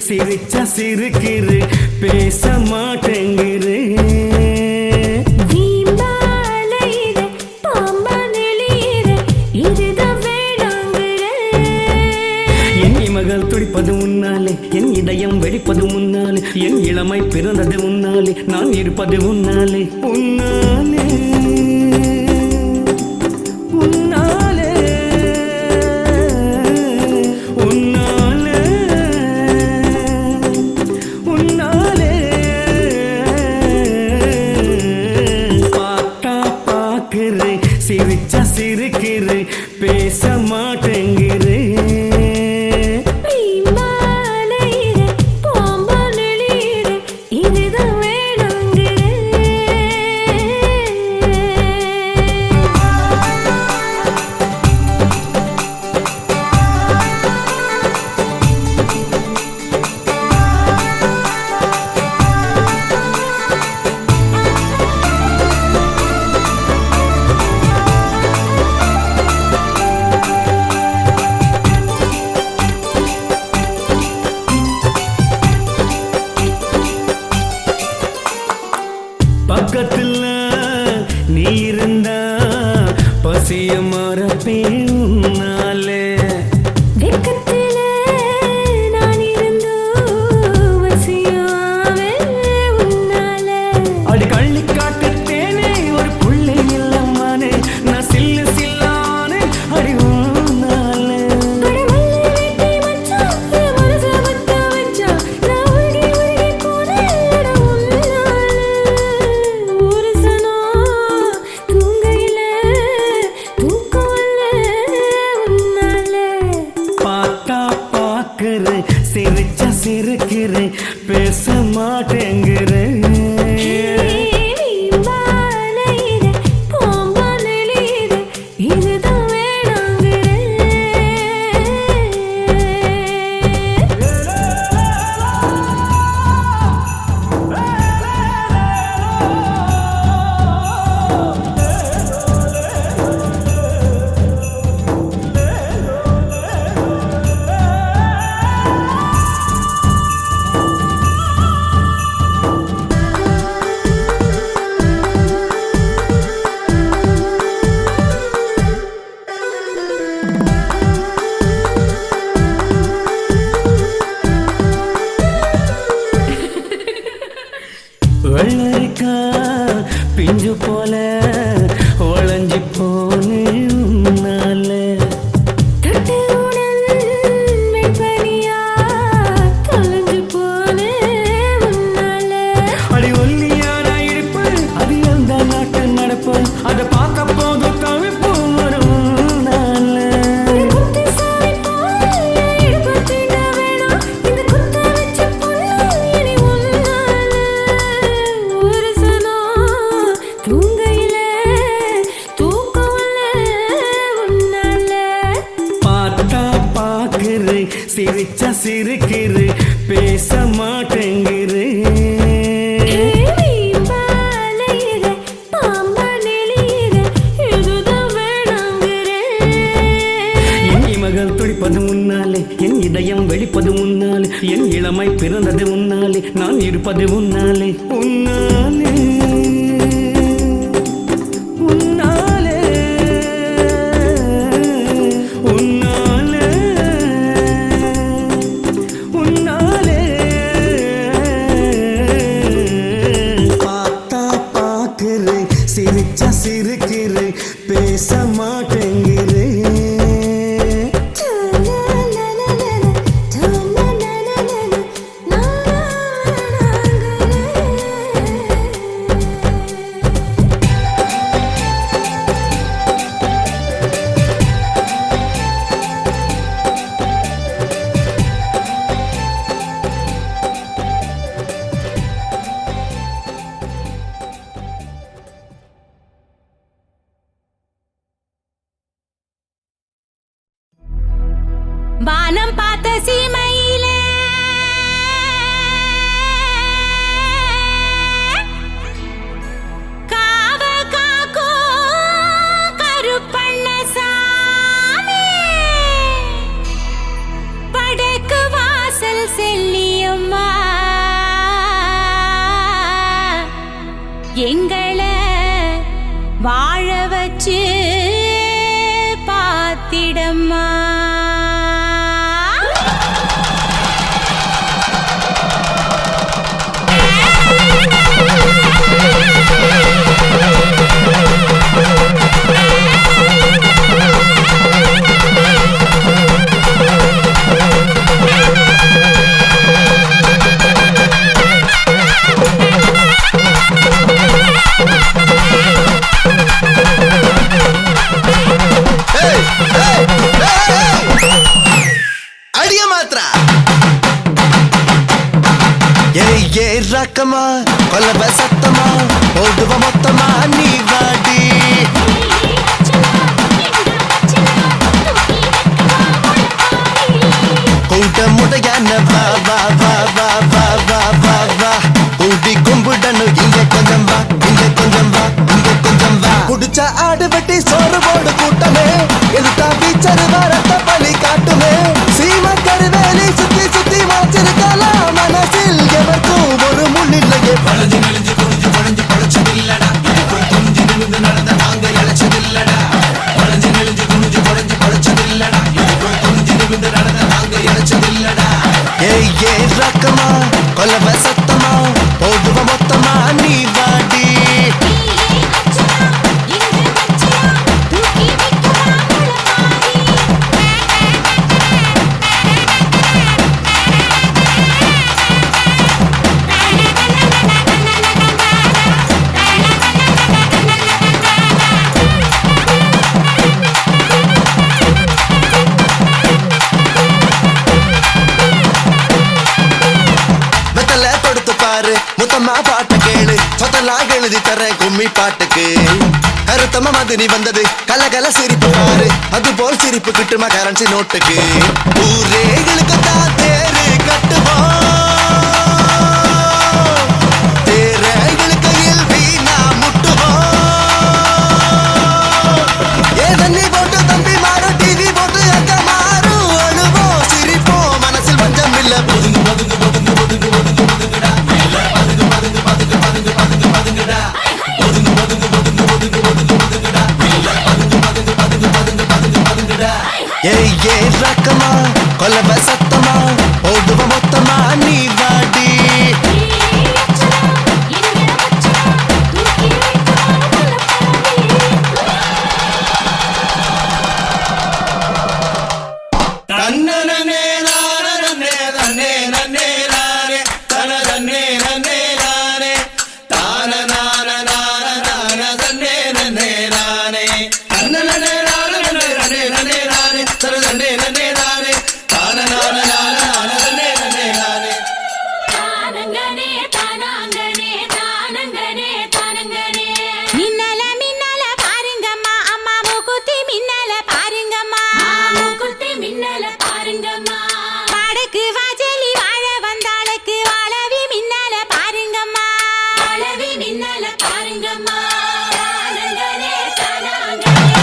சிரிச்சா சிரிக்கிறு பேச மாட்டேங்கிறு என் இமகள் துடிப்பது முன்னாலே என் இதயம் வெடிப்பது முன்னாலே என் இளமை பிறந்தது முன்னாலே நான் இருப்பது முன்னாலே உன்னாலே சிரிச்சா சிரிக்கிறு பேச மாட்டேங்கிறு பக்கத்துல நீ இருந்தா பசிய மறப்பேன் உன்னாலே அடி கள்ளி காட்டுத்தேனே ஒரு புள்ளை இல்லம்மானே நான் சில்லு சில்லானே அடி உன்னாலே சிரிச்சா சிரிக்கிறு பேச மாட்டேங்கிறு வெள்ளரிக்கா பிஞ்சு போல வளைஞ்சி போனே உன்னாலே அடி ஒல்லியான இடுப்பு அது எந்த நாட்டு நடப்பு அதை பார்க்க போது தவிப்பு வரும் சிரிச்சா சிரிக்கிறு பேச மாட்டேங்கிறு என் இமகள் துடிப்பது முன்னாலே என் இதயம் வெடிப்பது முன்னாலே என் இளமை பிறந்தது முன்னாலே நான் இருப்பது முன்னாலே உன்னாலே சிரிச்சா சிரிக்கிறு பேச மாட்டேங்கிறு வானம் பார்த்த சீமையில காவ காக்கும் கருப்பண்ணசாமி படைக்கு வாசல் செல்லியம்மா எங்களை வாழ வச்சு பாத்திடம்மா. ரக்கமா கொல்லவ சத்தமா போடுவ மொத்தமா நீ வாடி கூட்டமுடையான வா வா வா வா வா வா வா வா கூடி கும்பிடணும் இங்க கொஞ்சம் வா இங்க கொஞ்சம் வா இங்க கொஞ்சம் வா குடிச்ச ஆடு வெட்டி சோறு போடு கூட்டமே எதுக்கா பீச்சரு வரத்த பலி காட்டுமே சீம கருவேலி சுத்தி சுத்தி வாச்சிருக்கலாம் மனசில் எவருக்கும் ஒரு முள்ளில்லையே வளைஞ்சு நெளிஞ்சு குனிஞ்சு வளைஞ்சு பழச்சதில்லடா இதுக்குள் துணிஞ்சு நிமிந்து நடந்த நாங்க இழைச்சதில்லடா வளைஞ்சு நெளிஞ்சு குனிஞ்சு வளைஞ்சு பழச்சதில்லடா இதுக்குள் துணிஞ்சு நிமிந்து நடந்த நாங்க இழைச்சதில்லடா ஏய் ஏய் ரக்கமா கொல்லவ சத்தமா போடுவ மொத்தமா நீ வாடி முத்தம்மா பாட்டு கேளு சொத்தலாம் எழுதி தரேன் கும்மி பாட்டுக்கு கருத்தம்மா மதுனி வந்தது கலகல சிரிப்பு பாரு அது போல் சிரிப்பு கிட்டுமா கரன்சி நோட்டுக்கு ஊரேகளுக்கு தான் தேரு கட்டுவோம் தேரைகள் கையில் வீணா முட்டுவோம் ஏ தண்ணி போட்டு தம்பி மாறும் டிவி போட்டு அக்க மாறும் அழுவோம் சிரிப்போம் மனசில் பஞ்சம் இல்ல ஒதுங்கு ஒதுங்கு ஒதுங்கு ஒதுங்கு ஒதுங்கு ஒதுங்குடா ஏய் ஏய் ரக்கமா கொல்லவ சத்தமா போடுவ மொத்தமா நீ வாடி தன்னனே நானனே நன்னே நன்னே நானே தனனே நன்னே நானே தானனான நானனான தன்னே நன்னே நானே தன்னனே நானனே நன்னே நன்னே நானே தனனே நன்னே நானே தானனான நானனான தன்னே நன்னே நானே தானங்கனே தானங்கனே தானங்கனே தானங்கனே மின்னல மின்னல பாருங்கம்மா அம்மா மூக்குத்தி மின்னல பாருங்கம்மா மூக்குத்தி மின்னல பாருங்கம்மா படக்கு வாஜலி வாழ வந்தாளுக்கு வாழவி மின்னல பாருங்கம்மா வாழவி மின்னல பாருங்கம்மா தானங்கனே தானங்கனே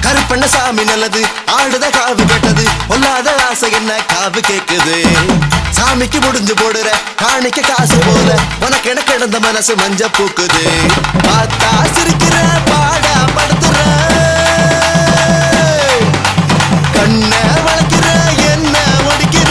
கருப்பண்ணசாமி நல்லது ஆடுத காவு கேட்டது பொல்லாத ஆசை என்ன காவு கேக்குது சாமிக்கு முடிஞ்சு போடுற காணிக்க காசு போல உனக்கு என கிடந்த மனசு மஞ்ச பூக்குது பார்த்தா சிரிக்கிற பாடா படுத்துற கண்ண வளர்க்கிற என்ன ஒடிக்கிற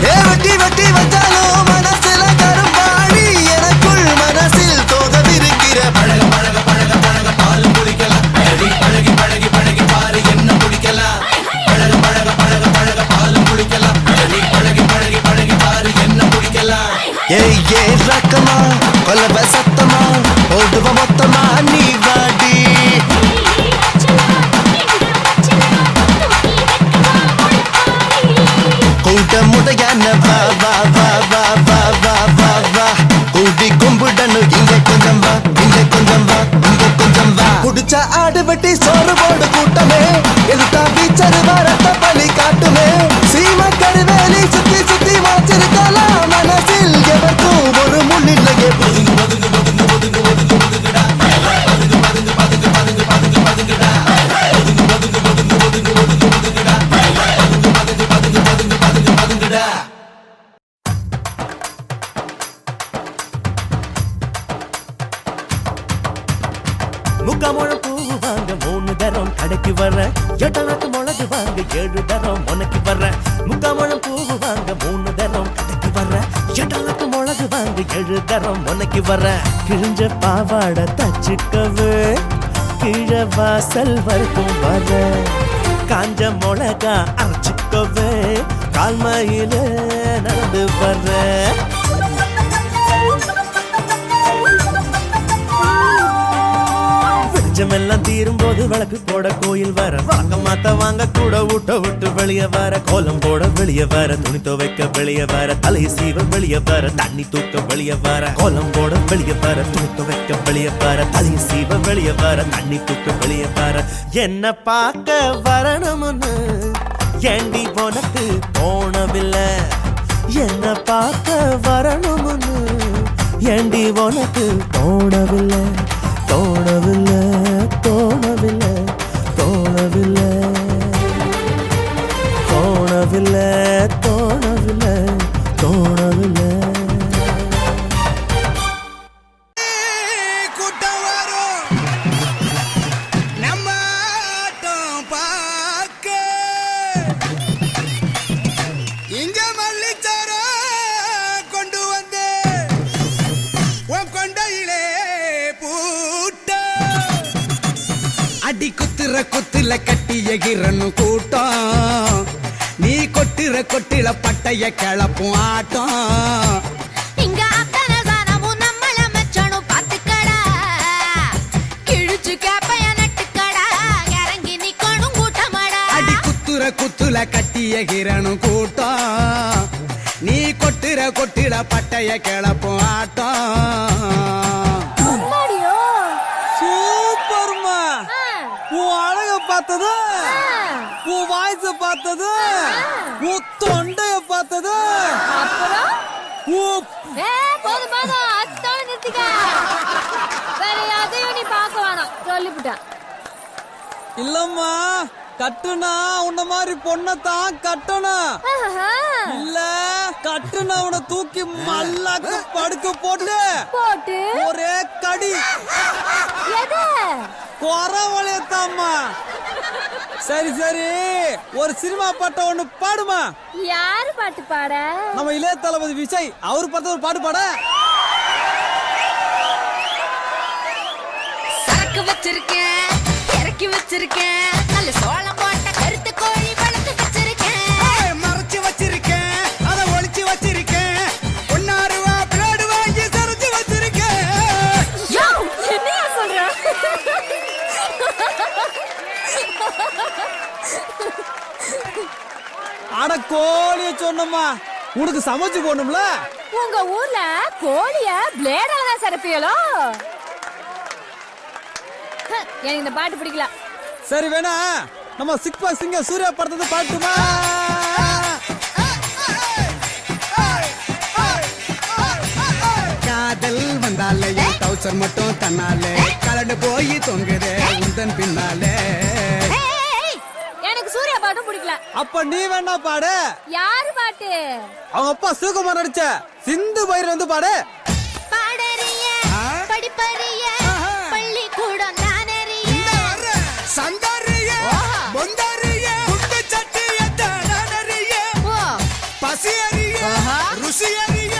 ஏ வெட்டி வெட்டி வச்சாலும் மனசுல கரும்பாடி எனக்குள் மனசில் தோதவிருக்கிற பழக பழக பழக பழக பால் குடிக்கலாம் பழகி பழகி பழகி பாரு என்ன குடிக்கலாம் பழக பழக பழக பழக பால் குடிக்கலாம் பழகி பழகி பழகி பாரு என்ன குடிக்கலாம் ஏய் ஏய் ரக்கமா கொல்லவ சத்தமா போடுவ மொத்தமா நீ வாடி கூட்டமுடையான வா வா வா வா வா வா வா வா கூடி கும்பிடணும் இங்க கொஞ்சம் வா இங்க கொஞ்சம் வா இங்க கொஞ்சம் வா குடிச்சா ஆடு வெட்டி சோறு போடு கூட்டமே எழுத்தா பீச்சரு வரத்த பலி காட்டுமே சீம கருவேலி சுத்தி சுத்தி வச்சிருக்கலாம் மனசில் எவர்க்கும் ஒரு முள்ளில்லையே ஒதுங்கு ஒதுங்கு ஒதுங்கு ஒதுங்கு ஒதுங்கு ஒதுங்குடா பதுங்கு பதுங்கு பதுங்கு பதுங்கு பதுங்கு பதுங்குடா ஒதுங்கு ஒதுங்கு ஒதுங்கு ஒதுங்கு ஒதுங்கு ஒதுங்குடா பதுங்கு பதுங்கு பதுங்கு பதுங்கு பதுங்கு பதுங்குடா முக்காமழ பூவு வாங்க 3 தரம் கடைக்கு வர எட்டனாக்கு மிளகு வாங்க 7 தரம் உனக்கு வர முக்காமழ பூவு வாங்க 3 தரம் கடைக்கு வர எட்டனாக்கு மிளகு வாங்க 7 தரம் உனக்கு வர கிழிஞ்ச பாவாடை தச்சுக்கவே கீழ வாசல் வரைக்கும் வர காஞ்ச மிளகா அரைச்சுக்கவே கால்மையில நடந்து வர எல்லாம் தீரும் போது விளக்கு போட கோயில் வர வாங்க மாத்த வாங்க கூட ஊட்ட விட்டு வெளியே வர கோலம் போட வெளியே வர துணி துவைக்க வெளியே வர தலை சீவ வெளியே வர தண்ணி தூக்க வெளியே வர கோலம் போட வெளியே வர துணி துவைக்க வெளியே வர தலை சீவ வெளியே வர தண்ணி தூக்க வெளியே வர என்ன பார்க்க வரணும்னு ஏண்டி உனக்கு தோணவில்லை என்ன பார்க்க வரணும்னு ஏண்டி உனக்கு தோணவில்லை தோணவில்லை தோணவில்லை தோணவில்லை தோணவில்லை தோணவில்லை தோணவில்லை கூட்டம் வரும் நம்ம ஆட்டம் பார்க்க இங்க மல்லிச்சார கொண்டு வந்து உன் கொண்டையிலே பூட்ட அடி குத்துற குத்துல கட்டி எகிரன்னு கூட்டம் நீ கொட்டுற கொட்டில பட்டைய கிளப்பும் ஆட்டம் இங்க அத்தனை சாணமும் நம்மள மச்சானும் பாத்துக்கடா கிழிச்சு கேப்பைய நட்டுக்கடா இறங்கி நிக்கணும் கூட்டமாடா அடி குத்துற குத்துல கட்டி எகிரணும் கூட்டம் நீ கொட்டுற கொட்டில பட்டைய கிளப்பும் ஆட்டம் சூப்பர்மா உன் அழக பார்த்தது உன் வாய்ஸ பார்த்தது உன் தொண்டைய பார்த்தது அப்புறம் உன் போதும் போதும் அத்தோட நிறுத்திக்க வேற எதையும் நீ பார்க்க வேணாம் சொல்லிவிட்டேன் இல்லம்மா கட்டுனா உன்ன மாதிரி பொண்ணத்தான் கட்டணும் இல்ல கட்டுனா உன்னை தூக்கி மல்லாக்கு படுக்க போட்டு போட்டு ஒரே கடி எது குறவளையத்தாம்மா சரி சரி ஒரு சினிமா பாட்ட ஒண்ணு பாடுமா யாரு பாட்டு பாட நம்ம இளைய தளபதி விஜய் அவர் பார்த்த ஒரு பாட்டு பாட சரக்கு வச்சிருக்கேன் இறக்கி வச்சிருக்கேன் நல்ல சோளம் போட்ட கருத்து கோழி வளர்த்து வச்சிருக்கேன் மறைச்சு வச்சிருக்கேன் அதை ஒளிச்சு வச்சிருக்கேன் ஒன்னாருவா பிளேடு வாங்கி சரிச்சு வச்சிருக்கேன் என்னையா சொல்ற அட கோழிய சொன்னம்மா உனக்கு சமைச்சு போடணும்ல உங்க ஊர்ல கோழிய பிளேடால தான் சரப்பியலோ எனக்கு இந்த பாட்டு பிடிக்கல சரி வேணா நம்ம சிக் பாக் சிங்க சூர்யா படத்தை பாட்டுமா காதல் வந்தாலே டவுசர் மட்டும் தன்னாலே கலண்டு போய் தொங்குதே உந்தன் பின்னாலே எனக்கு சூர்யா பாட்டும் பிடிக்கல அப்ப நீ வேணா பாடு யாரு பாட்டு அவங்க அப்பா சிவகுமார் நடிச்ச சிந்து பயிர் வந்து பாடு பாடறிய படிப்பறிய பள்ளிக்கூடம் தானறிய சந்தாரிய பொந்தாரிய குண்டு சட்டிய தானறிய பசி அறிய ருசி அறிய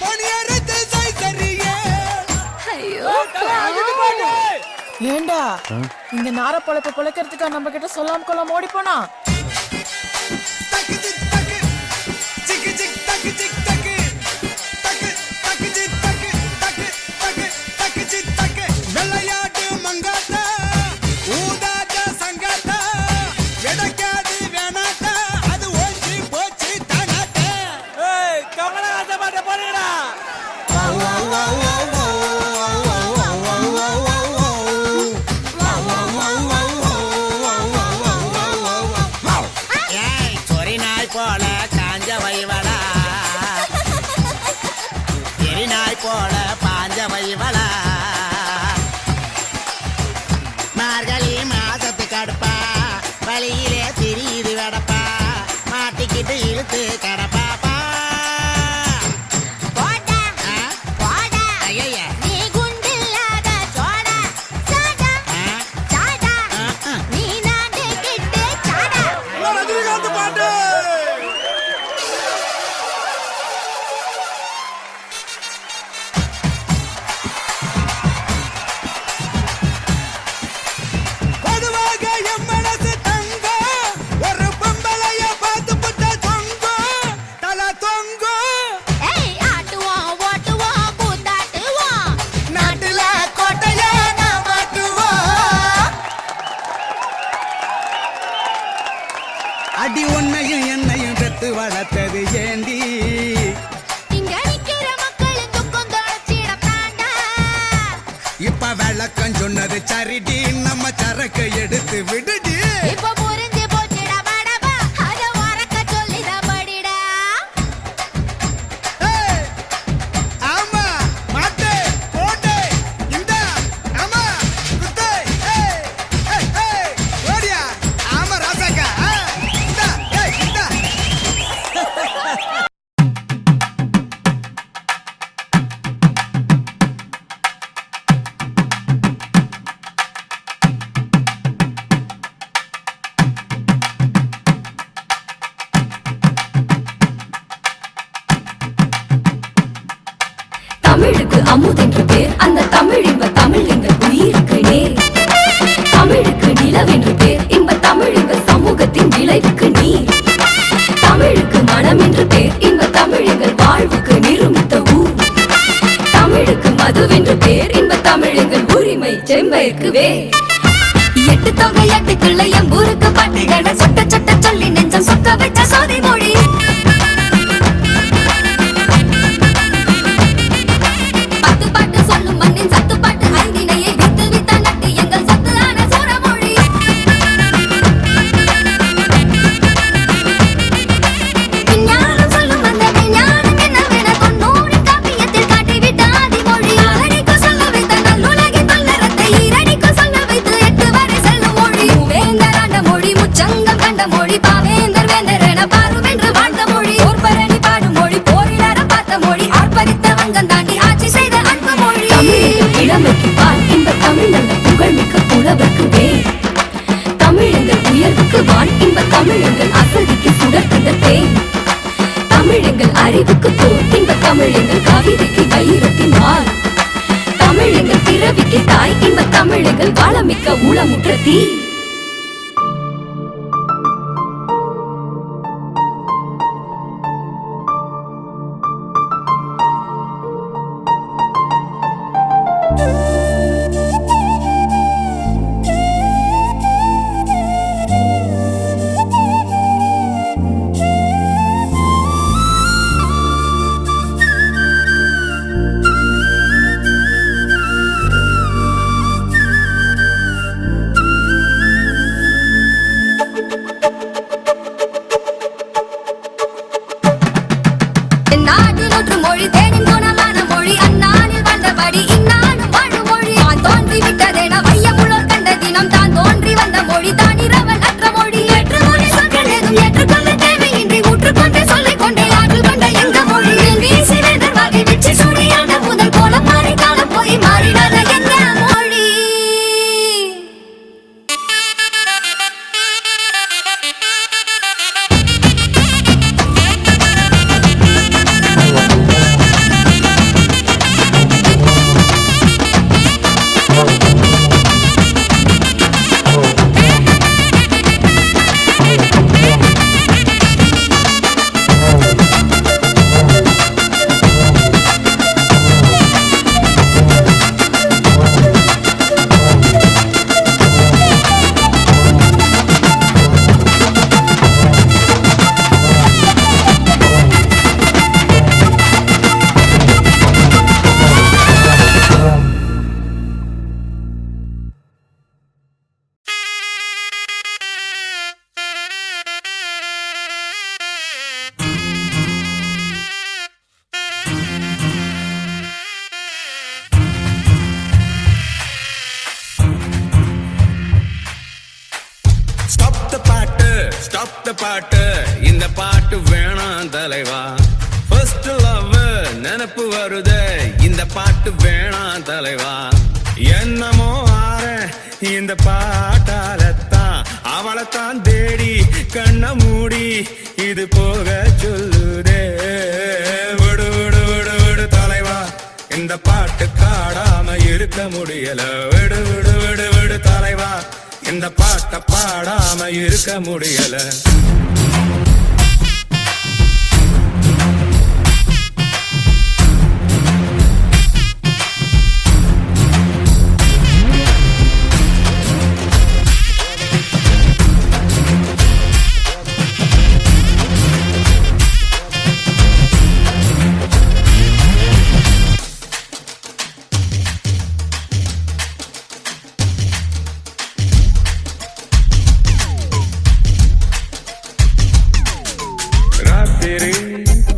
பணியறது சைக்கறிய ஐயோ ஏண்டா இந்த நார பொழப்ப பொழைக்கிறதுக்கா நம்ம கிட்ட சொல்லாம கொள்ளாம ஓடி போனா தக்கு திக் தக்கு சிக்கு சிக் தக்கு சிக் தக்கு தக்கு தக்கு சிக் தக்கு தக்கு தக்கு தக்கு சிக் தக்கு வெள்ளையாட்டு மங்காத்தா ஊதாத சங்காத்தா எடக்காது வேணாத்தா அது ஓஞ்சி போச்சு தானாத்தா ஏய் கமலஹாசன் பாட்ட போடுங்கடா வா வா வா வா வா வா வா வா வா வழியிலே தெரியுது கடப்பா மாட்டிக்கிட்டு இழுத்து கடப்பாப்பா போடா ஆ? போடா ஐயையே. நீ குண்டில்லாத சோடா சாடா ஆ? சாடா ஆ, ஆ. நீ நானே கிட்டே சாடா ரஜினிகாந்த் பாட்டு பொதுவாக என் மனசு தங்கம் ஒரு பொம்பளைய பார்த்து புட்ட தொங்கும் தலை தொங்கும் ஏய் ஆட்டுவோம் ஓட்டுவோம் கூத்தாட்டுவோம் நாட்டுல கோட்டைய நாம் மாட்டுவோம் அடி உன்னையும் என்னையும் பெத்து வளர்த்தது ஏண்டி இங்க நிக்கிற மக்களும் துக்கம் தொலைச்சிடத்தாண்டா இப்ப விளக்கம் சொன்னது சரிடி நம்ம சரக்கு எடுத்து விடுடி இப்ப புரிஞ்சு போச்சுடா படபா அத உறக்க சொல்லிடா படிடா ஏய், ஆமா மாட்டு போட்டு இந்த ஆமா குத்து ஏய், ஏய், ஏய், ஓடியா ஆமா ராசாக்கா இந்த ஏய், இந்த தமிழுக்கு அமுதென்று பேர் அந்த தமிழ் இன்ப தமிழ் எங்கள் உயிருக்கு நேர் தமிழுக்கு நிலவென்று பேர் இன்ப தமிழ் எங்கள் சமூகத்தின் விளைவுக்கு நீர் தமிழுக்கு மனம் என்று பேர் இன்ப தமிழ் எங்கள் வாழ்வுக்கு நிருமித்த ஊர் தமிழுக்கு மதுவென்று பேர் இன்ப தமிழ் எங்கள் உரிமை செம்பயிற்கு வேர் எட்டு தொகை எட்டு கிள்ளை எம்பூருக்கு பாட்டுகளை சொட்ட சொட்ட சொல்லி நெஞ்சம் சொக்க வச்ச சோதி மொழி பத்து பாட்டு சொல்லும் மண்ணின் சத்து பாட்டு ஐந்தினையை வித்து வித்த நட்டு எங்கள் சத்து ஆன சூரமொழி விஞ்ஞானம் சொல்லும் அந்த விஞ்ஞானம் என்னவென தொண்ணூறின் காப்பியத்தில் காட்டிவிட்ட ஆதிமொழி ஆறடிக்கு சொல்ல வைத்த நல்லுலகின் தொல்லறத்தை ஈரடிக்கு சொல்ல வைத்து 8 வரை செல்லும் மொழி வேந்தர் ஆண்ட மொழி முச்சங்கம் கண்ட மொழி பாவேந்தர் வேந்தர் என பாருவென்று வாழ்ந்த மொழி போர்பரணி பாடும் மொழி போரிலற பார்த்த மொழி ஆர்ப்பரித்த வங்கம் தாண்டி ஆட்சி செய்த அன்பு மொழி தமிழ் இளமைக்கு பால் இந்த தமிழ் நல்ல புகழ்மிக்க புலவர்க்கு வேர் தமிழ் எங்கள் உயர்வுக்கு வான் இன்ப தமிழ் எங்கள் அசதிக்கு சுடர்கின்ற தேன் தமிழ் எங்கள் அறிவுக்கு தோல் இன்ப தமிழ் எங்கள் கவிதைக்கு வைரத்தின் வாள் தமிழ் எங்கள் பிறவிக்கு தாய் இன்ப தமிழ் எங்கள் வளமிக்க ஊழமுற்ற தீ ஸ்டாப் த பாட்டு இந்த பாட்டு வேணாம் தலைவா ஃபர்ஸ்ட் லவ் நினப்பு வருது இந்த பாட்டு வேணாம் தலைவா என்னமோ ஆற இந்த பாட்டாலத்தான் அவளைத்தான் தேடி கண்ண மூடி இது போக சொல்லுதே விடு விடு விடு விடு தலைவா இந்த பாட்டு காடாம இருக்க முடியல விடு விடு விடு விடு தலைவா இந்த பாட்டை பாடாம இருக்க முடியல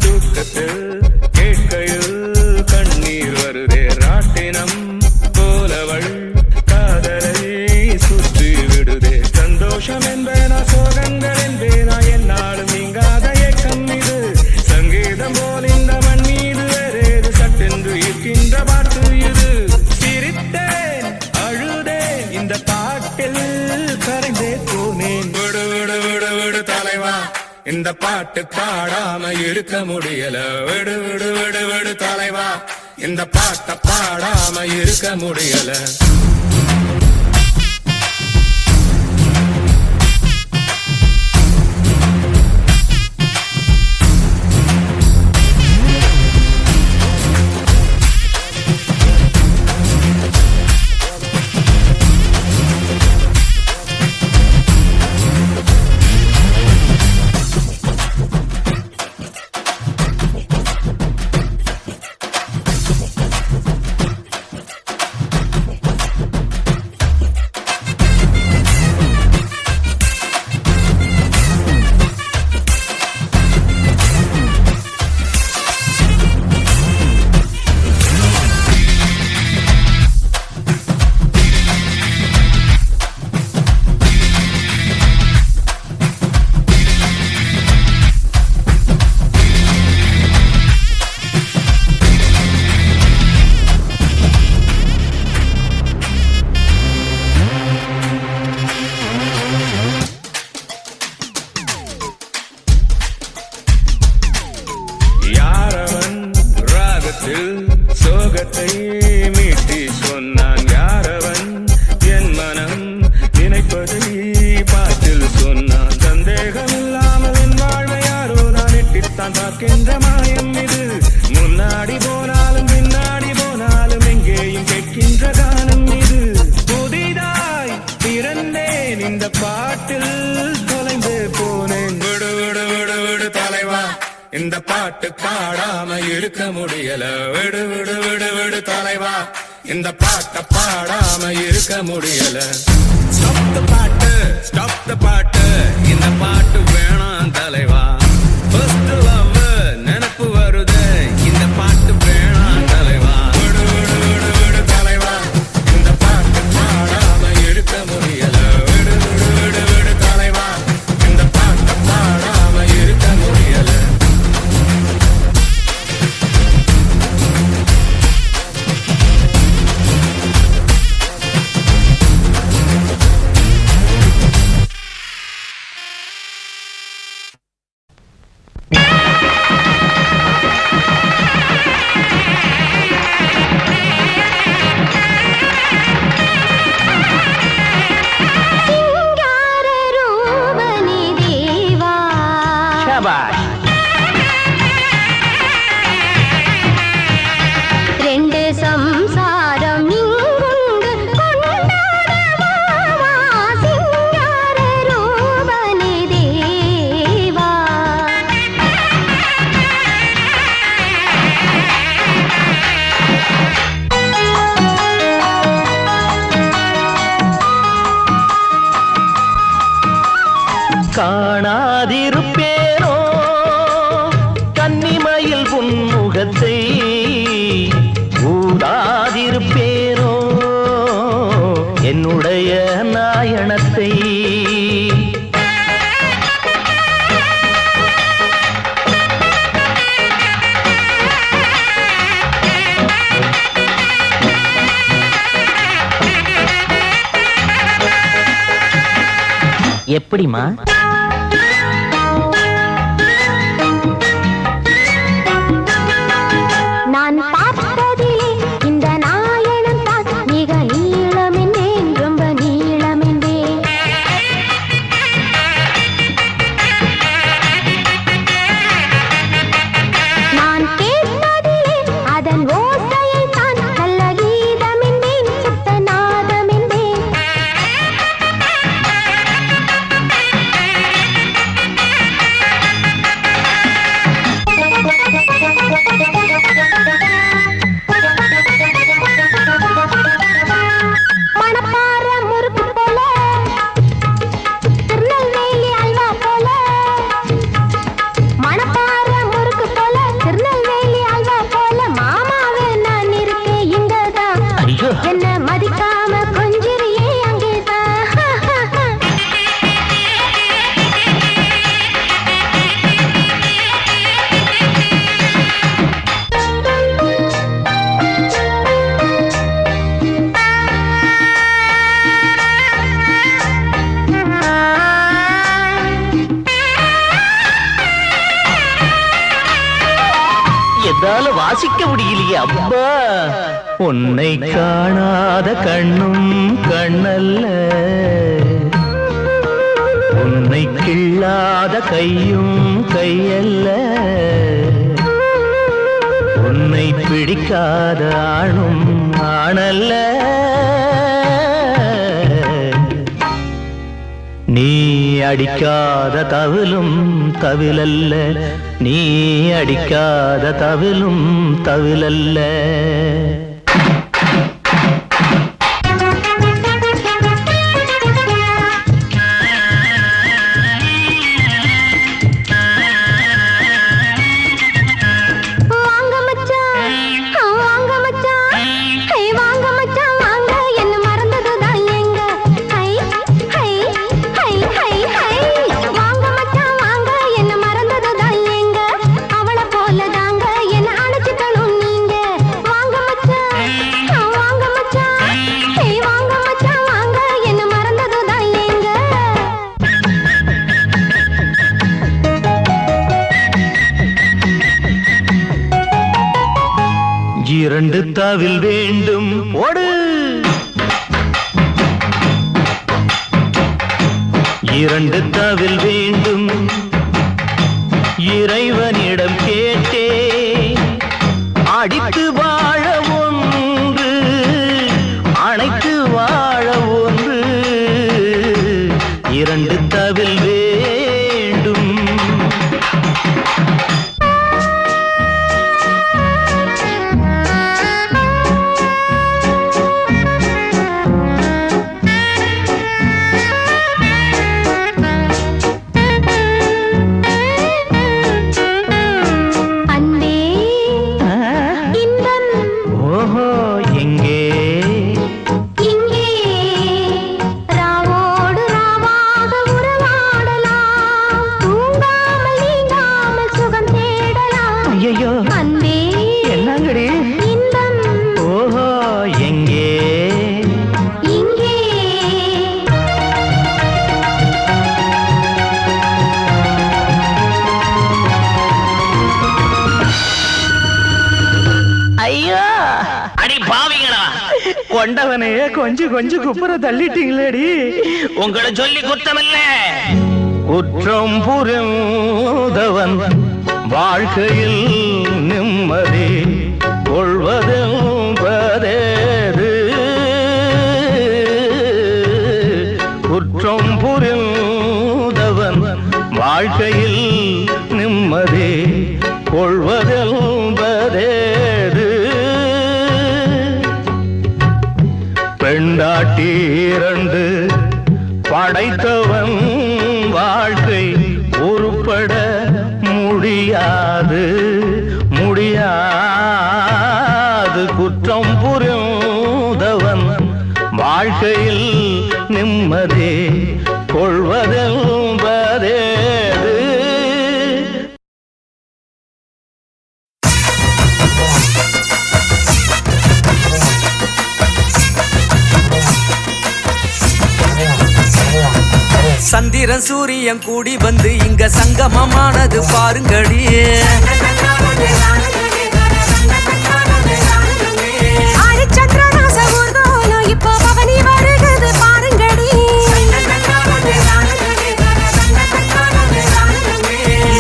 தூக்கத்தில் கேட்கையில் கண்ணீர் வருதே ராட்டினம் போலவள் காதலை சுற்றி விடுதே சந்தோஷம் என்பேனா சோகங்கள் என்பேனா என்னாலும் நீங்காத ஏக்கம் இது சங்கீதம் போல் இந்த மண் மீது வேறேது சட்டென்று இருக்கின்ற பாட்டு இது சிரித்தேன் அழுதேன் இந்த பாட்டில் கரைந்தே போனேன் விடு விடு விடு விடு தலைவா இந்த பாட்டு பாடாம இருக்க முடியல விடு விடு விடு விடு தலைவா இந்த பாட்டை பாடாம இருக்க முடியல சோகத்தை மீட்டி சொன்னான் யாரவன் என் மனம் நினைப்பதை பாட்டில் சொன்னான் சந்தேகம் இல்லாமல் என் வாழ்வை யாரோ நான் எட்டித்தான் பார்க்கின்ற மாயம் இது முன்னாடி போனாலும் பின்னாடி போனாலும் எங்கேயும் கேட்கின்ற கானம் இது புதிதாய் பிறந்தேன் இந்த பாட்டில் தொலைந்து போனேன் விடு விடு விடு விடு தலைவா இந்த பாட்டு பாடாம இருக்க முடியல விடு விடு விடு விடு தலைவா இந்த பாட்டை பாடாம இருக்க முடியல ஸ்டாப் த பாட்டு இந்த பாட்டு வேணாம் தலைவா ஃபர்ஸ்ட் லவ் நினப்பு வருது இந்த பாட்டு வேணாம் தலைவா விடு விடு விடு விடு தலைவா இந்த பாட்டு பாடாம இருக்க முடியல விடு விடு விடு விடு தலைவா இந்த பாட்டை பாடாம இருக்க முடியல காணாதிருப்பேனோ கன்னிமயில் புன்முகத்தை ஊடாதிருப்பேனோ என்னுடைய நாயனத்தை எப்படிமா? நான் பார்த்ததிலே இந்த நாயனம் தான் மிக நீளமென்றேன், ரொம்ப நீளமென்றேன். நான் கேட்டதிலே அதன் ஓசையை தான் நல்ல கீதமென்றேன், சுத்த நாதமென்றேன். மணப்பாற முறுக்கு போல, திருநெல்வேலி அல்வா போல. மணப்பாற முறுக்கு போல, திருநெல்வேலி அல்வா போல. மாமாவே நான் இருக்கேன் இங்கதான், ஐயோ என்ன மதிக்காம கொஞ்சிரியே அங்கேதான். எதால வாசிக்க முடியலையே அப்பா. உன்னை காணாத கண்ணும் கண்ணல்ல, உன்னை கிள்ளாத கையும் கையல்ல, உன்னை பிடிக்காத ஆணும் ஆணல்ல. நீ அடிக்காத தவிலும் தவிலல்ல, நீ அடிக்காத தவிலும் தவிலல்ல. வாங்க மச்சான், வாங்க மச்சான், ஹே வாங்க மச்சான் வாங்க, என்ன மறந்ததுதான் எங்க. High high high high high. வாங்க மச்சான் வாங்க, என்ன மறந்ததுதான் எங்க. அவளை போல தாங்க என்ன அணைச்சிக்கணும் நீங்க. வாங்க மச்சான், வாங்க மச்சான், ஹே வாங்க மச்சான் வாங்க, என்ன மறந்ததுதான் எங்க. இரண்டு தவில் வேண்டும் ஓடு, இரண்டு தவில் வேண்டும் இறைவனிடம் கேட்டே. அடித்து வாழ ஒன்று, அணைத்து வாழ ஒன்று, இரண்டு தவில் வேண்டும். அன்பே இன்பம் ஓஹோ எங்கே இங்கே, ராவோடு ராவாக உறவாடலாம், தூங்காமல் நீங்காமல் சுகம் தேடலாம். ஐயோ அன்பே என்னங்கடி இன்பம் ஓஹோ எங்கே இங்கே. ஐயோ அடி பாவிங்களா, கொண்டவனையே கொஞ்சம் கொஞ்சம் குப்புற தள்ளிட்டீங்களேடி. உங்களை சொல்லி குத்தமில்ல. குற்றம் புரிந்தவன் வாழ்க்கையில் நிம்மதி கொள்வதென்பதேது. குற்றம் புரிந்தவன் வாழ்க்கையில் நிம்மதி கொள்வதென்பதேது. பெண்டாட்டி இரண்டு படைத்தவன் வாழ்க்கை உருப்பட முடியாது முடியாது. குற்றம் புரிந்தவன் வாழ்க்கையில் நிம்மதி கொள்வதென்பதே சந்திரன் சூரியன் கூடி வந்து இங்க சங்கமமானது பாருங்கடி. இப்போ பவனி வருகிறது பாருங்கடி.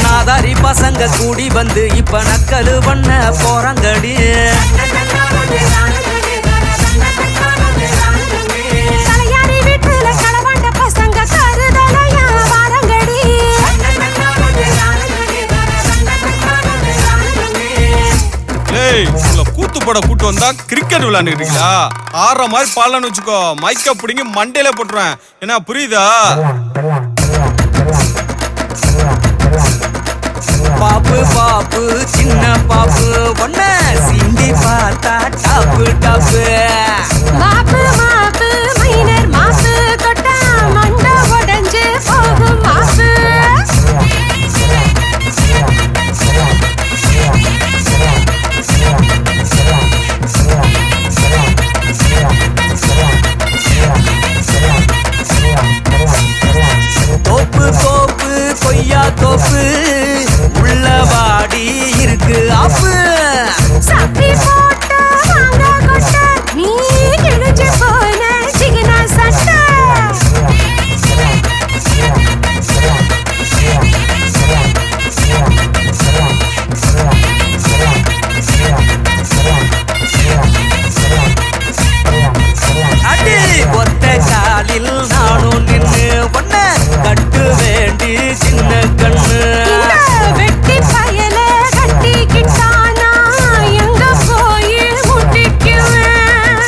நாதாரி பசங்க கூடி வந்து இப்ப நக்கலு பண்ண போறாங்கடி. தலையாரி வீட்டுல களவாண்ட பசங்க கருதலையா வாரங்கடி. கூத்து போட கூட்டு வந்தா கிரிக்கெட் விளையாண்டுக்கிட்டீங்களா? ஆடுற மாதிரி பாடலான்னு வச்சுக்கோ, மைக்க பிடிங்கி மண்டையில போட்டுருவேன். என்ன புரியுதா? பாப்பு பாப்பு சின்ன பாப்பு ஒன்ன சிந்தி பார்த்தா டாப்பு டாப்பு. மாப்பு மாப்பு மைனர் மாப்பு தொட்டா மண்ட உடைஞ்சு போகும் மாப்பு. தோப்பு தோப்பு கொய்யா தோப்பு உள்ள வாடி இருக்கு ஆப்பு. சப்பி போட்ட வாங்க கொட்ட நீ கிழிஞ்சு போன சிகனா சட்ட. அடி ஒத்த காலில் நானும் நின்னு ஒன்ன கட்டு வேண்டி சின்ன கண்ணு. வெட்டி பயல கட்டிக்கிட்டானா எங்க போய் முட்டிக்குவேன்.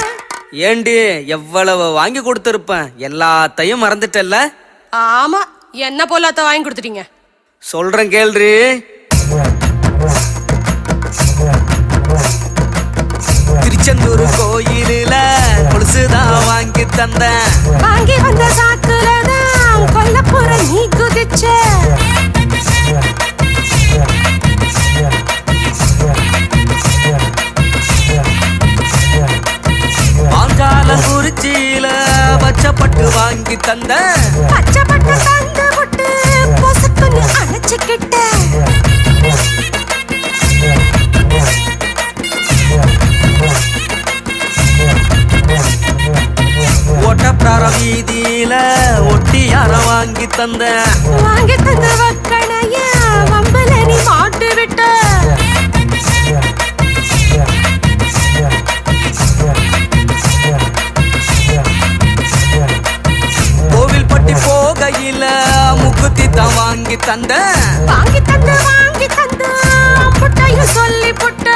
ஏண்டி எவ்வளவு வாங்கி கொடுத்திருப்பேன், எல்லாத்தையும் மறந்துட்டல்ல? ஆமா, என்ன போலாத்த வாங்கி கொடுத்துட்டீங்க. சொல்றேன் கேள்றி. திருச்செந்தூர் கோயிலில கொலுசுதான் வாங்கி தந்தேன். வாங்கி வந்த சாக்குலதான் கொல்லப்புற நீ குதிச்ச. மாங்கால குறிச்சியில பச்சைப்பட்டு வாங்கி தந்தேன். பச்சைப்பட்டு தந்து விட்டு பொசுக்குன்னு அணைச்சுக்கிட்ட. ஒட்டப்பிரார வீதியில ஒட்டியார வாங்கி தந்தேன். வாங்கி தந்த வக்கணைய வம்பல நீ மாட்டு விட்ட. கோவில்பட்டி போகையில முக்குத்தி தான் வாங்கி தந்தேன். வாங்கி தந்து புட்டையும் சொல்லி புட்ட.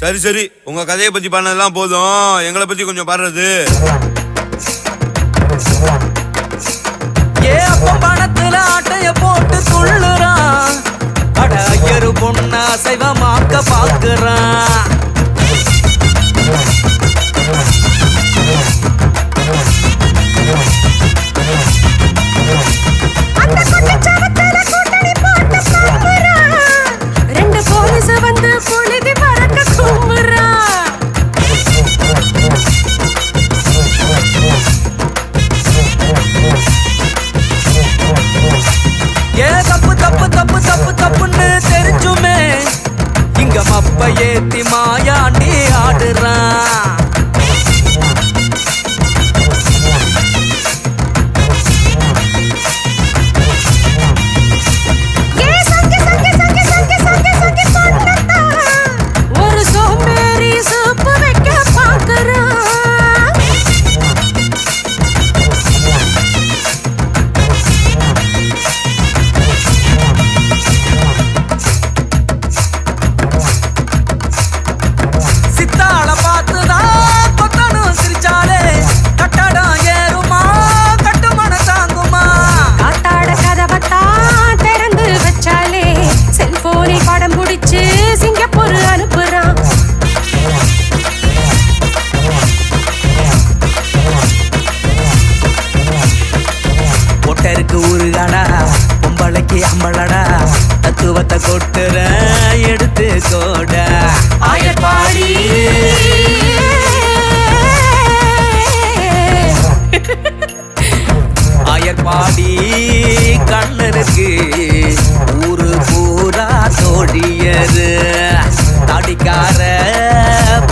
சரி சரி, உங்க கதையை பத்தி பாடினதெல்லாம் போதும், எங்களை பத்தி கொஞ்சம் பாடுறது. ஏ அப்ப பணத்துல ஆட்டைய போட்டு துள்ளுறான். அட ஐயரு பொண்ணா சைவமாக்க பாக்குறான். அந்த குட்டிச்சவத்துல கூட்டணி போட்டு சாம்புறான். ரெண்டு போலீஸ் வந்து புழுதி பறக்க கும்புறான். ஏ தப்பு தப்பு தப்பு தப்பு தப்புன்னு தெரிஞ்சுமே இங்க மப்ப ஏத்தி மா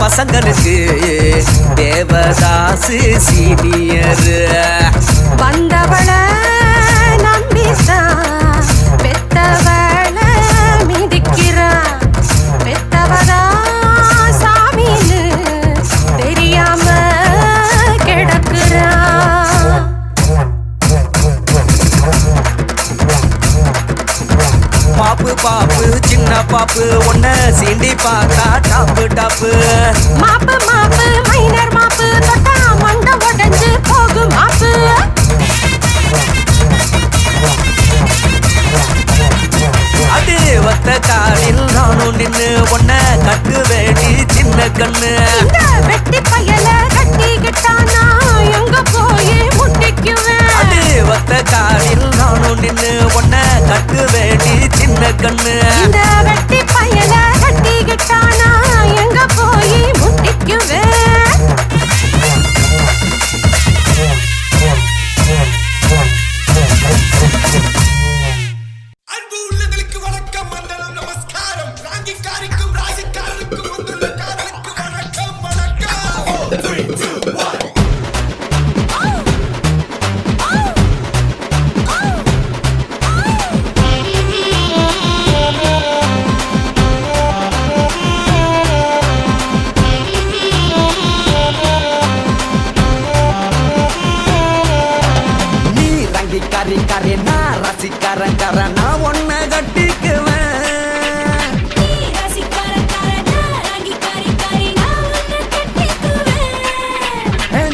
பசங்களுக்கு தேவதாசு சீனியர். வந்தவள நம்பித்தான் பெத்தவள மிதிக்கிறா. பெத்தவதா சாமின்னு தெரியாம கிடக்குறா. பாப்பு பாப்பு சின்ன பாப்பு ஒன்ன சீண்டி பார்த்தா டாப்பு டாப்பு. மாப்பு மாப்பு மைனர் மாப்பு தொட்டா மண்ட உடைஞ்சு போகும் மாப்பு. அது ஒத்த காலில் நானும் நின்னு ஒன்ன கட்டு வேண்டி சின்ன கண்ணு. இந்த வெட்டி பயல கட்டிக்கிட்டானா எங்க போய் முட்டிக்குவேன். அது ஒத்த காலில் நானும் நின்னு ஒன்ன கட்டு வேண்டி சின்ன கண்ணு. இந்த வெட்டி பயல கட்டிக்கிட்டானா எங்க போய் முட்டிக்குவேன். அன்பு உள்ளங்களுக்கு வணக்கம், மண்டலம் நமஸ்காரம். ராங்கிக்காரிக்கும் ராசிக்காரருக்கும் உங்களுக்காரருக்கு வணக்கம் வணக்கம். 3, 2, 1. நீ ரங்கிக்காரி காரி நான் ரசிக்காரன் நான் ஒன்ன கட்டிக்குவேன். நீ ரசிக்காரக்காரனா ரங்கிக்காரி நான் உன்னை கட்டிக்குவேன்.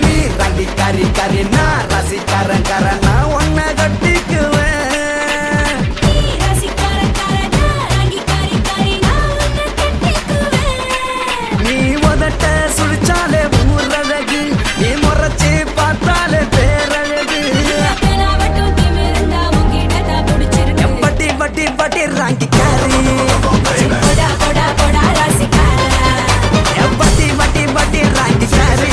நீ ரங்கிக்காரி நான் ரசிக்காரன் நான் ஒன்ன கட்டிக்குவேன். நீ ரசிக்காரக்காரனா ரங்கிக்காரி நான் உன்னை கட்டிக்குவேன். நீ உதட்ட சுழிச்சாலே ஊரழகு, நீ முறைச்சி பார்த்தாலே பேரழகு. நாவட்டும் திமிருந்தா உன்கிட்ட தான் பிடிச்சிருக்கு. பட்டி பட்டி பட்டி ரங்கிக்காரி, போடா போடா போடா ரசிக்காரா. பட்டி பட்டி பட்டி ரங்கிக்காரி.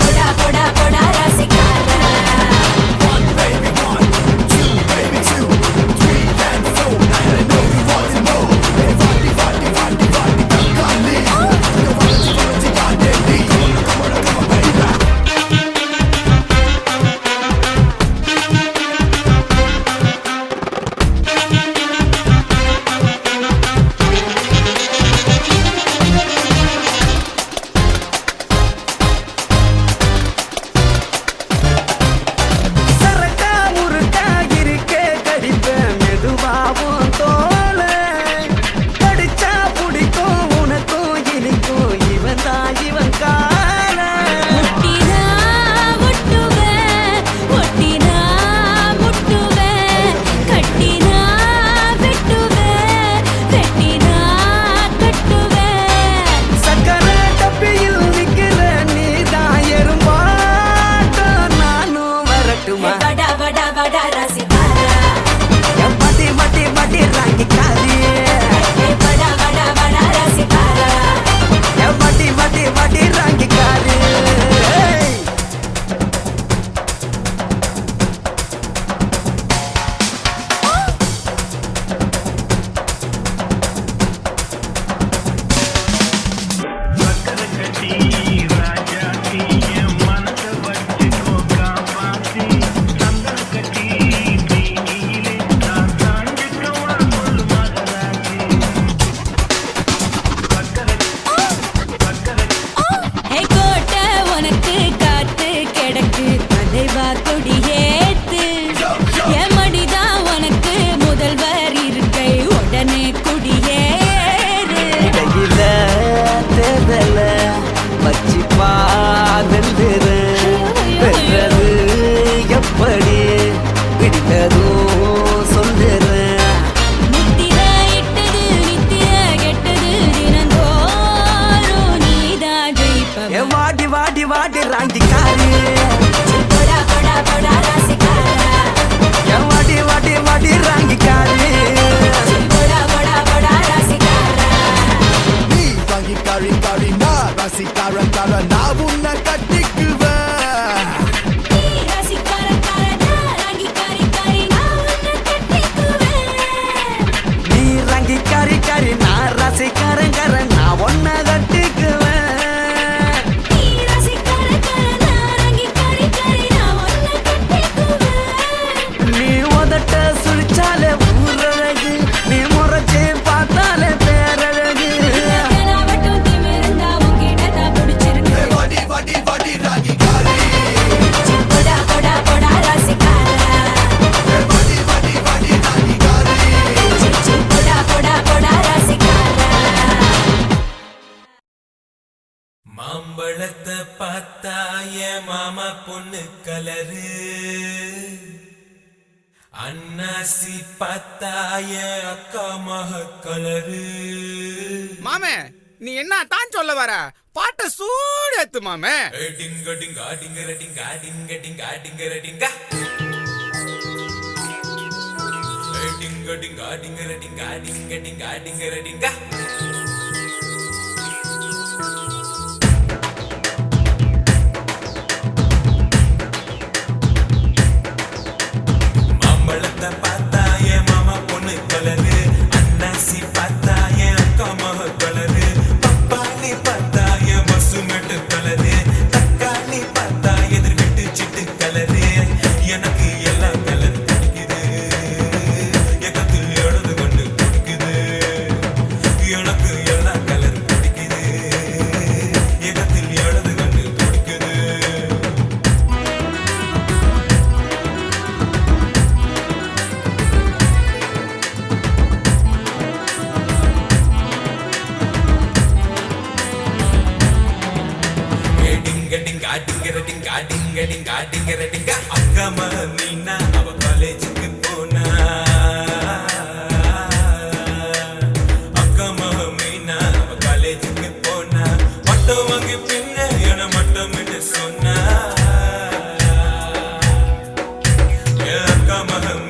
போடா போடா போடா ரசிக்காரா. சரக்கா முறுக்கா இருக்கே கடிப்பேன் மெதுவாவும் தோல. கடிச்சா பிடிக்கும் உனக்கும் இனிக்கும் இவன் தான் இவன் கால. ஒட்டினா ஒட்டுவேன், ஒட்டினா முட்டுவேன், கட்டினா வெட்டுவேன், வெட்டினா கட்டுவேன். சக்கரை டப்பியில் நிக்கிற நீதான் எறும்பாட்டம் நானும் வரட்டுமா. வடா வடா வடா ரசிக்காரா. பட்டி பட்டி பட்டி ராங்கிக்காரி, வடா வடா வடா ரசிக்காரா. பட்டி பட்டி பட்டி ராங்கிக்காரி. ஹே கோட்டை உனக்கு காத்து கிடக்கு, அலைவா கொடியேத்து. என் மடிதான் உனக்கு முதல்வர் இருக்கை, உடனே குடியேறு. இடையில தேதல வச்சு பாதல்றேன். வென்றது எப்படி பிடித்ததும் சொல்லுறேன். முத்திரை இட்டது நித்திர கெட்டது, தினந்தோறும் நீதான் ஜெயிப்பவன். வாடி வாடி வாடி ராங்கிக்காரி, போடா போடா போடா ரசிக்காரா. வாடி வாடி வாடி ராங்கிக்காரி. போடா போடா போடா ரசிக்காரா. நீ ரங்கிக்காரி நான் ரசிக்காரன் நான் உன்னை கட்டிக்குவேன். நீ ரசிக்காரக்காரனா ரங்கிக்காரி நான் உன்னை கட்டிக்குவேன். நீ ரங்கிக்காரி நான் ரசிக்காரன் நான் ஒன்ன கட்டிக்குவேன். மாம்பழத்தை பார்த்தாய மாமா பொண்ணு கலரு அன்னாசி பார்த்தாய அக்கா மக கலரு. மாமே நீ என்ன தான் சொல்ல வர? பாட்ட சூடு ஏத்து மாமே. டிங்க Dinka டிங்கர Dinka டிங்க Dinka டிங்கர Dinka டிங்க Dinka டிங்கர Dinka டிங்க Dinka டிங்கர Dinka. மாம்பழத்தை பார்த்தாய மாமா பொண்ணு கலரு அன்னாசி பார்த்தாய அக்கா மக கலரு பப்பாளி பார்த்தாய மசுமெட்டு கலரு தக்காளி பார்த்தா எதிர் விட்டு சிட்டு கலரு. எனக்கு எல்லா கலர் பிடிக்குது எக்கத்தில் எழுது கொண்டு பிடிக்குது. எனக்கு எல்லா கலர் பிடிக்குது எக்கத்தில் எழுது கொண்டு பிடிக்குது. அக்கா மீனா அவ காலேஜுக்கு போனா. அக்கா மீனா அவ காலேஜுக்கு போனா. மட்டம் வாங்கி பின்ன என மட்டம் சொன்னா. அக்கா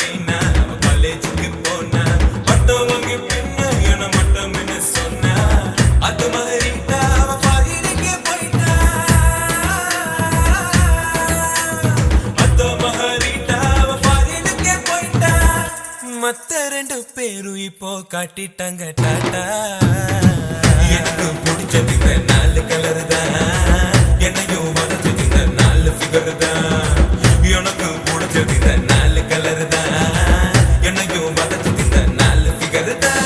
மீனா அவ காலேஜுக்கு போனா. மட்டம் வாங்கி பின்ன என மட்டம் சொன்னா. அது மாதிரி மத்த ரெண்டு பேரும் இப்போ காட்டிட்டாங்க டாட்டா. எனக்கு பிடிச்சது இந்த 4 கலர் தான். என்னையும் வளர்ச்சது இந்த 4 ஃபிகர் தான். எனக்கு பிடிச்சது இந்த 4 கலர் தான். என்னையும் வளர்ச்சது இந்த 4 ஃபிகர் தான்.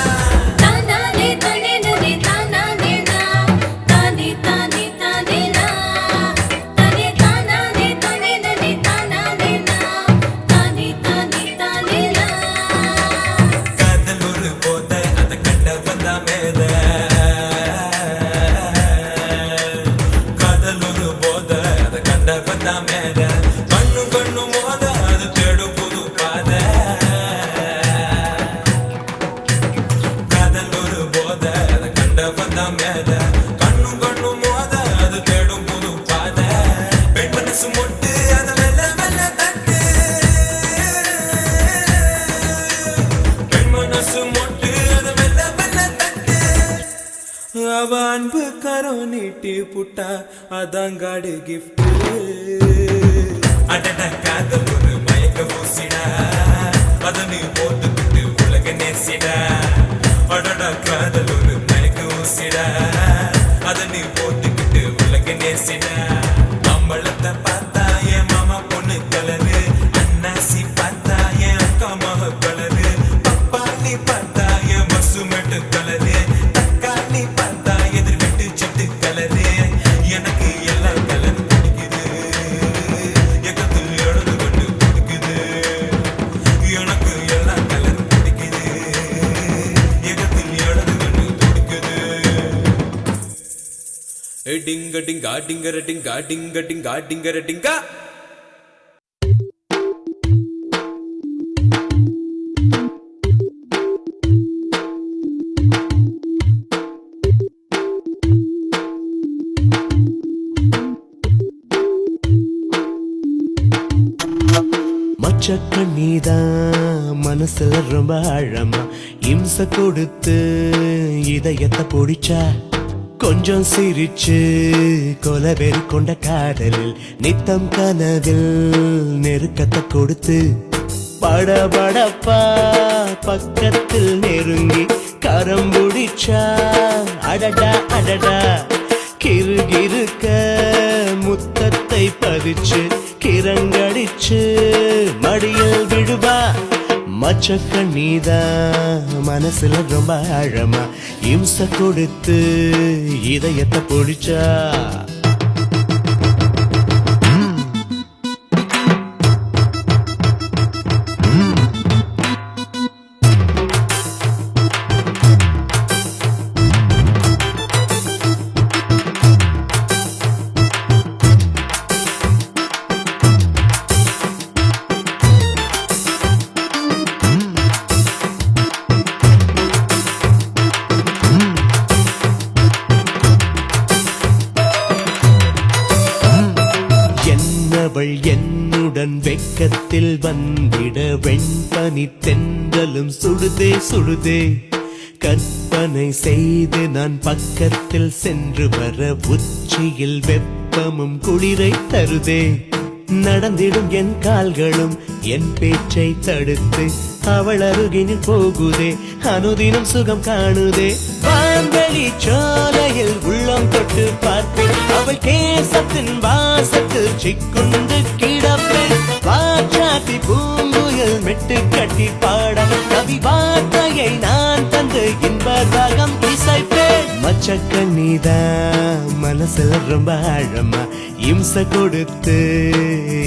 அவ அன்பு கரோ நீட்டி புட்டா அதாங்காடு கிஃப்ட். அடட காதல் ஒரு மயக்க பூசிடா அத நீ போட்டுக்கிட்டு உலக நேசிடா. அடட காதல் ஒரு மயக்க ஊசிடா அத நீ போட்டுக்கிட்டு உலக நேசிடா. மாம்பழத்தை பார்த்தா என் மாமா பொண்ணு கலரு அன்னாசி பார்த்தா என் அக்கா மக கலரு பப்பாளி பார்த்தா என் மசுமெட்டு கலரு தக்காளி பார்த்தா எதிர் விட்டு சிட்டு கலரு. எனக்கு எல்லா கலர் பிடிக்குது எக்கத்தில் எழுது கொண்டு பிடிக்குது. எனக்கு எல்லா கலர் பிடிக்குது எக்கத்தில் எழுது கொண்டு பிடிக்குது. டிங்க டிங்கா டிங்கர டிங்கா டிங்க டிங்கா டிங்கர டிங்கா. மச்சக்கண்ணிதான் மனசுல ரொம்ப ஆழமா இம்ச கொடுத்து இதயத்தை பொடிச்சா. கொஞ்சம் சிரிச்சு கொலவெறி கொண்ட காதலில் நித்தம் கனவில் நெருக்கத்தை கொடுத்து படபடப்பா பக்கத்தில் நெருங்கி கரம் பிடிச்சா. அடடா அடடா கிருகிருக்க முத்தத்தை பதிச்சு கிறங்கடிச்சு மடியில் விழுவா. மச்சக்கண்ணிதான் மனசுல ரொம்ப ஆழமா இம்ச கொடுத்து இதயத்தை பொடிச்சா. உன்னுடன் வெக்கத்தில் வந்திட வெண்பனி தென்றலும் சுடுதே சுடுதே கற்பனை செய்து நான் பக்கத்தில் சென்று வர உச்சியில் வெப்பமும் குளிரை தருதே நடந்திடும் என் கால்களும் என் பேச்சை தடுத்து அவள் அருகினில் போகுதே அனுதினம் சுகம் காணுதே வான்வெளி சோலையில் உள்ளம் தொட்டு பார்ப்பேன் அவள் கேசத்தின் வாசத்தில் சிக்குண்டு கிடப்பேன் வாச்சாத்தி பூங்குயில் மெட்டு கட்டி பாட கவி வார்த்தையை நான் தந்து இன்ப ராகம் இசைப்பேன் மச்சக்கண்ணிதான் மனசுல ரொம்ப ஆழமா இம்சை கொடுத்து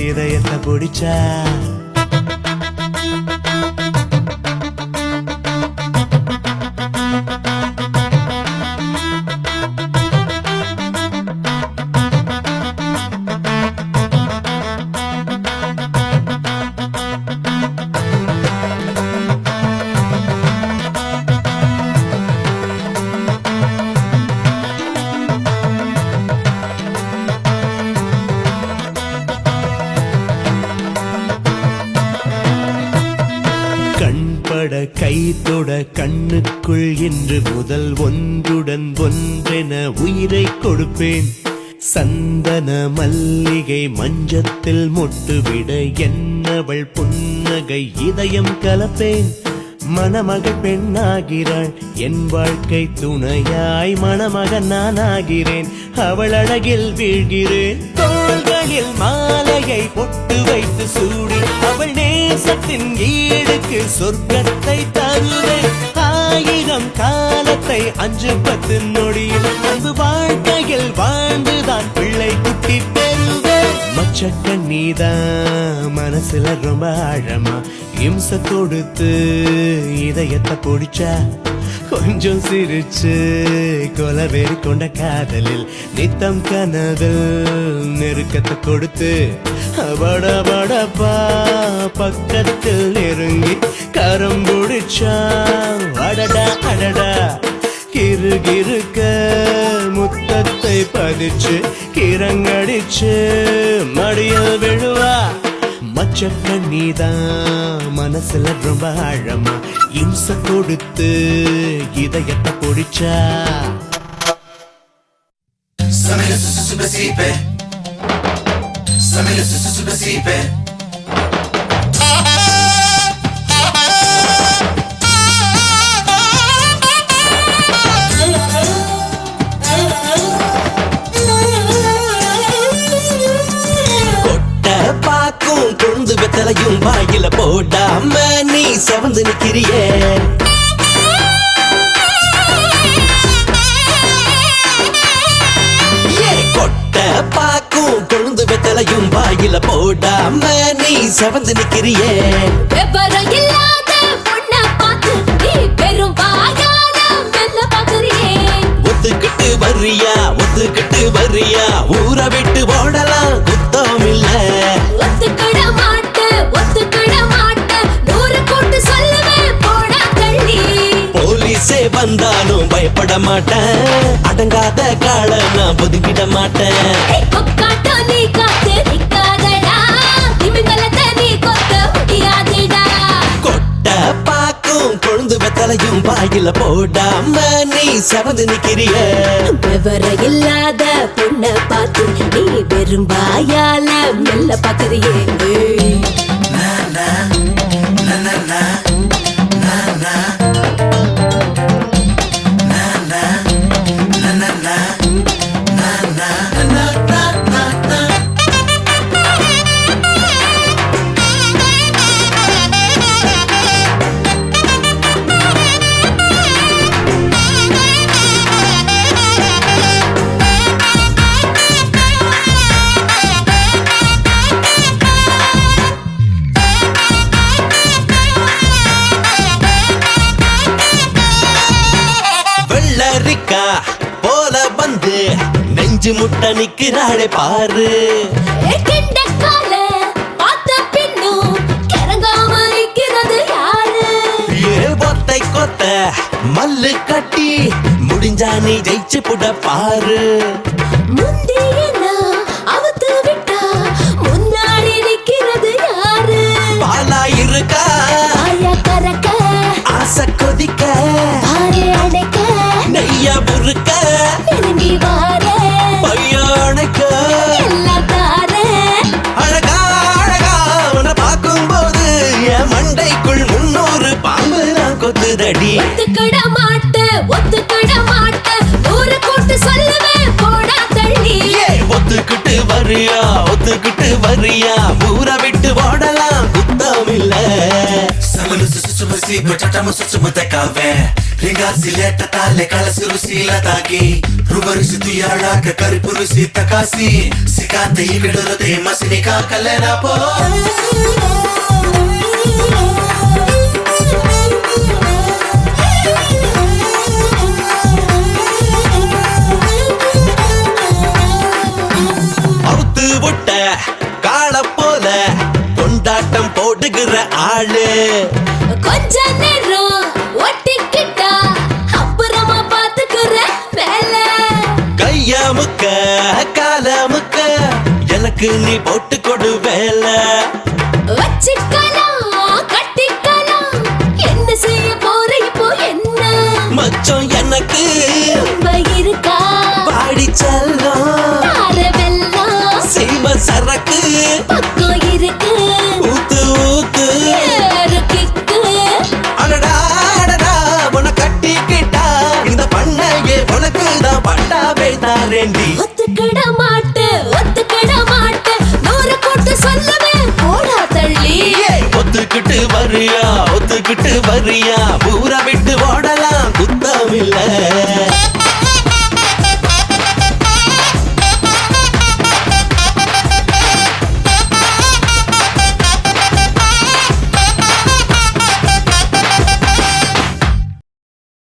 இதயத்தை பிடிச்சா கை தொட கண்ணுக்குள் இன்று முதல் ஒன்றுடன் ஒன்றென உயிரை கொடுப்பேன் சந்தன மல்லிகை மஞ்சத்தில் மொட்டுவிட என்னவள் புன்னகை இதயம் கலப்பேன் மணமகள் பெண்ணாகிறாள் என் வாழ்க்கை துணையாய் மணமகன் நான் ஆகிறேன் அவள் அழகில் வீழ்கிறேன் தோள்களில் மாலையை பொட்டு வைத்து சூடி அவள் நேசத்தின் ஈடுக்கு சொர்க்கத்தை தருவேன் 1000 காலத்தை 5-10 நொடியில் அன்பு வாழ்க்கையில் வாழ்ந்துதான் பிள்ளை குட்டி பெறுவேன் மச்சக்கண்ணிதான் மனசுல ரொம்ப ஆழமா இம்சை கொடுத்து இதயத்தை பிடிச்சா கொஞ்சம் சிரிச்சு கொலவெறி கொண்ட காதலில் நித்தம் கனவில் நெருக்கத்தை கொடுத்து படபடப்பா பக்கத்தில் நெருங்கி கரம் பிடிச்சா அடடா அடடா கிருகிருக்க முத்தத்தை பதிச்சு கிரங்கடிச்சு மடியில் விழுவா மச்சக்கண்ணிதான் மனசுல ரொம்ப ஆழமா இம்சை கொடுத்து இதயத்தை பிடிச்சா கொழுந்து வெத்தலையும் வாயில போடாம நீ செவந்து நிக்கிறியே கொட்ட பாக்கும் கொழுந்து வெத்தலையும் வாயில போடாம நீ செவந்து நிக்கிறியே ஒத்துக்கிட்டு வர்றியா ஒத்துக்கிட்டு வர்றியா ஊரை விட்டு ஓடலாம் குத்தம் இல்ல போலீஸே வந்தாலும் பயப்பட மாட்டேன் அடங்காத கால நான் ஒதுக்கிட மாட்டேன் கொட்ட பாக்கும் கொழுந்து வெத்தலையும் வாயில போடாம நீ செவந்து நிக்கிறிய இல்லாத பொண்ண பார்த்து நீ வெறும் வாயால மெல்ல பாக்குறியே போல வந்து நெஞ்சு முட்ட நிக்கிறாளே பாரு ஒத்தை கொத்த மல்லு கட்டி முடிஞ்சா நீ ஜெயிச்சு புட பாரு முன்னாடி நிக்கிறது ஒத்துக்கிட மாட்ட ஒத்துக்கிட மாட்ட ஊரை கூட்டு சொல்லுவேன் போடா தள்ளி ஒத்துக்கிட்டு வரியா ஊரை விட்டு ஓடலாம் குத்தம் இல்ல Samanu susumasi bachatamu susumutakave Ringasi leta tale kalasi rusila taki Rubarusi tuyala ka karipurusi takasi Sikate ikidurute masinika kalena po அவுத்து விட்ட கால போல கொண்டாட்டம் போடுகிற ஆளு கொஞ்ச நேரம் ஒட்டிக்கிட்டா அப்புறமா பாத்துக்கிற வேலை கைய முக்க கால முக்க எனக்கு நீ போட்டு கொடு வேலை வச்சுக்கலாம் கட்டிக்கலாம் என்ன செய்ய போற இப்போ என்ன மச்சம் எனக்கு ரொம்ப இருக்கா பாடி செல்லம் தாரவெல்லாம் செய்வ சரக்கு பக்கம் இருக்கு ஊத்து ஊத்து ஏறு கிக்கு அடடா அடடா உன கட்டிக்கிட்டா இந்த பண்ணையே உனக்கு தான் பட்டாவே தாரேண்டி ஒத்துக்கிட மாட்ட ஒத்துக்கிட மாட்ட நூறு கூட்டு சொல்லுவேன் போடா தள்ளி ஒத்துக்கிட்டு வரியா ஊரை விட்டு ஓடலாம் குத்தம் இல்ல